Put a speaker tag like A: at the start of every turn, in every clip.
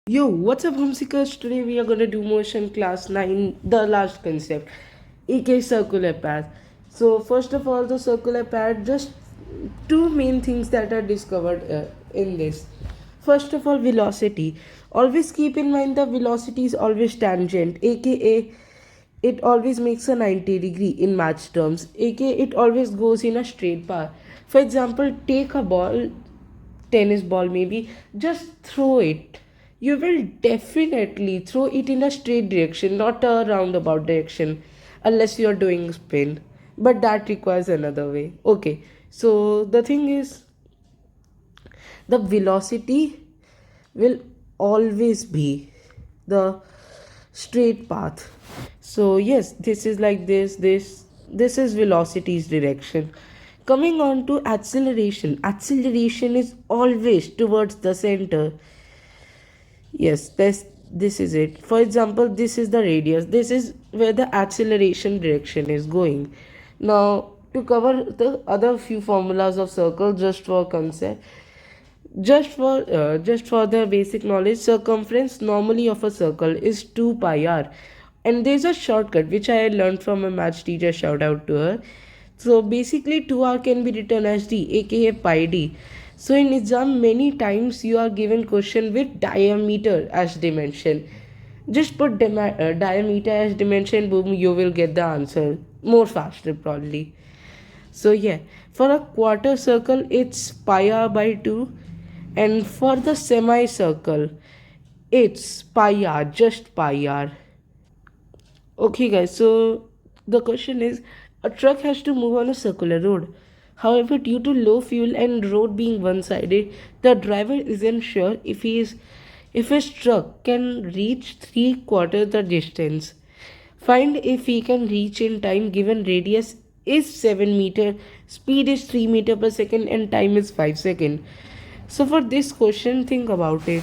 A: Yo, what's up, homesickers? Today we are gonna do motion class 9, the last concept, aka circular path. So, first of all, the circular path, just two main things that are discovered in this. First of all, velocity. Always keep in mind the velocity is always tangent, aka it always makes a 90-degree in match terms, aka it always goes in a straight path. For example, take a ball, tennis ball maybe, just throw it. You will definitely throw it in a straight direction, not a roundabout direction, unless you are doing spin, but that requires another way. Okay, so the thing is, the velocity will always be the straight path. So yes, this is like this is velocity's direction. Coming on to acceleration, acceleration is always towards the center. Yes, this is it. For example, this is the radius, this is where the acceleration direction is going. Now, to cover the other few formulas of circle, just for concept, just for the basic knowledge, circumference normally of a circle is 2 pi r, and there's a shortcut which I learned from a math teacher, shout out to her. So basically 2r can be written as d, aka pi d. So in exam many times you are given question with diameter as dimension. Just put diameter as dimension, boom, you will get the answer more faster probably. So yeah, for a quarter circle it's pi r by 2, and for the semicircle it's pi r, just pi r. Okay guys, so the question is, a truck has to move on a circular road. However, due to low fuel and road being one-sided, the driver isn't sure if his truck can reach three-quarters the distance. Find if he can reach in time given radius is 7 meter, speed is 3 meter per second, and time is 5 seconds. So for this question, think about it.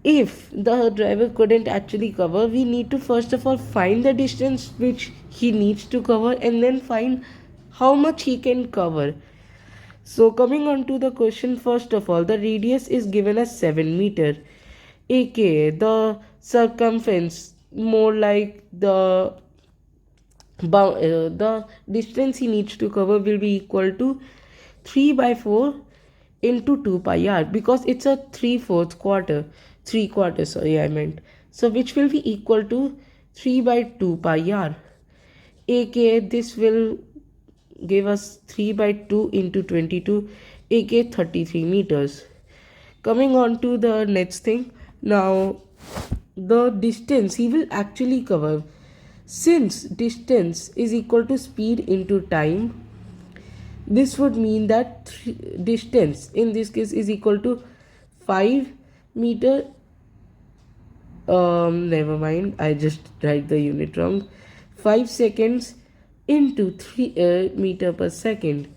A: If the driver couldn't actually cover, we need to first of all find the distance which he needs to cover, and then find how much he can cover. So coming on to the question, first of all, the radius is given as 7 meter, aka the circumference, more like the distance he needs to cover will be equal to 3 by 4 into 2 pi r, because it's a 3/4 quarter, 3 quarters, sorry I meant. So which will be equal to 3 by 2 pi r, aka this will give us 3 by 2 into 22, aka 33 meters. Coming on to the next thing, now the distance he will actually cover, since distance is equal to speed into time, this would mean that distance in this case is equal to 5 meter, never mind, I just write the unit wrong, 5 seconds into 3 meter per second.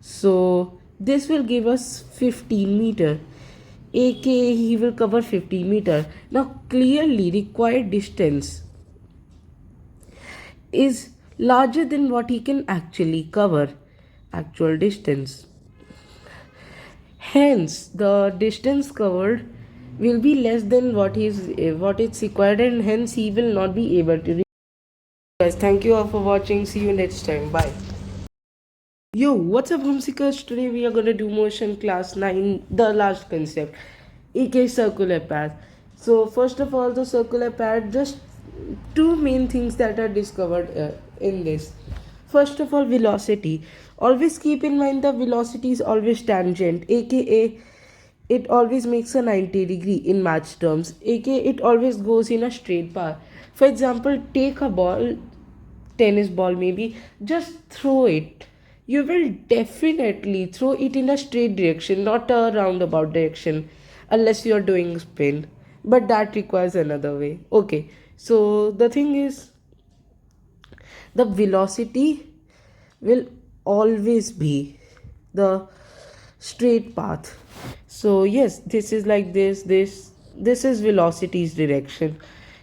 A: So this will give us 15 meter, aka he will cover 50 meter. Now clearly required distance is larger than what he can actually cover, actual distance. Hence, the distance covered will be less than what it's required, and hence he will not be able to reach. Guys, thank you all for watching. See you next time. Bye. Yo, what's up, homesickers? Today we are gonna do motion class 9, the last concept, aka circular path. So first of all, the circular path, just two main things that are discovered in this. First of all, velocity. Always keep in mind the velocity is always tangent, aka it always makes a 90-degree in match terms, aka it always goes in a straight path. For example, take a ball, tennis ball maybe, just throw it. You will definitely throw it in a straight direction, not a roundabout direction, unless you are doing spin, but that requires another way. Okay, so the thing is, the velocity will always be the straight path. So yes, this is like this is velocity's direction.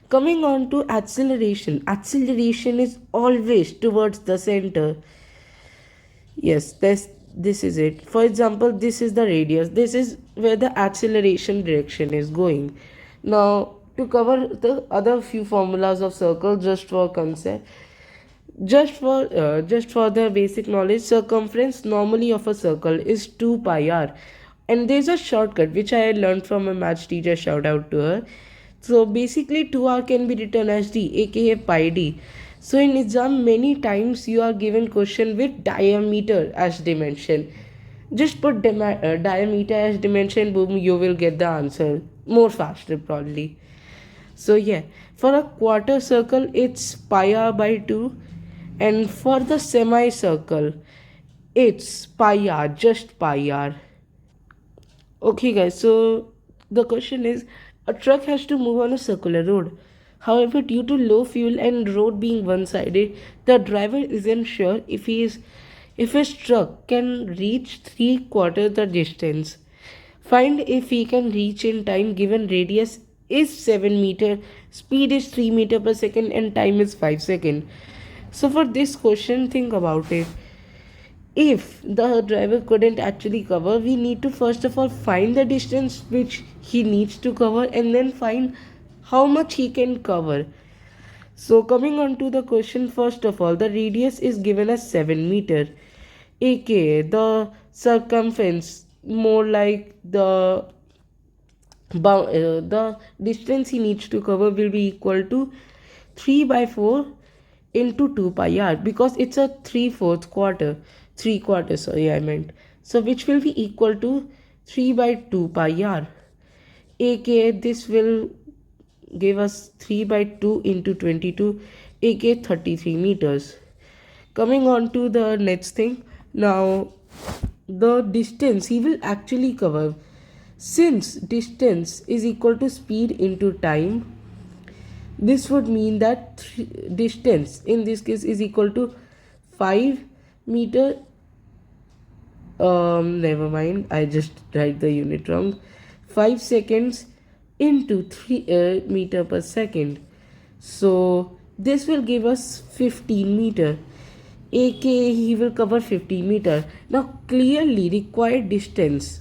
A: Coming on to acceleration, acceleration is always towards the center. Yes, this is it. For example, this is the radius, this is where the acceleration direction is going. Now, to cover the other few formulas of circle, just for the basic knowledge, circumference normally of a circle is 2 pi r, and there's a shortcut which I learned from a maths teacher. Shout out to her. So basically, 2r can be written as d, aka pi d. So in exam, many times you are given question with diameter as dimension. Just put diameter as dimension, boom, you will get the answer more faster probably. So yeah, for a quarter circle, it's pi r by 2, and for the semicircle, it's pi r, just pi r. Okay, guys, so the question is, a truck has to move on a circular road. However, due to low fuel and road being one-sided, the driver isn't sure if his truck can reach three-quarter the distance. Find if he can reach in time given radius is 7 meter, speed is 3 meter per second, and time is 5 seconds. So for this question, think about it. If the driver couldn't actually cover, we need to first of all find the distance which he needs to cover, and then find how much he can cover. So coming on to the question, first of all, the radius is given as 7 meter, aka the circumference, more like the distance he needs to cover will be equal to 3 by 4 into 2 pi r, because it's a 3/4 quarter, 3 quarters, sorry, I meant. So which will be equal to 3 by 2 pi r, aka this will give us 3 by 2 into 22, aka 33 meters. Coming on to the next thing, now the distance he will actually cover, since distance is equal to speed into time, this would mean that distance in this case is equal to 5 meter, never mind, I just write the unit wrong, 5 seconds into 3 meter per second. So this will give us 15 meter, aka he will cover 15 meter. Now clearly required distance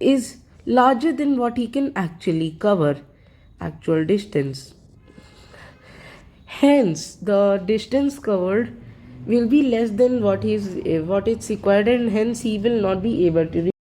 A: is larger than what he can actually cover, actual distance. Hence, the distance covered will be less than what it's required, and hence he will not be able to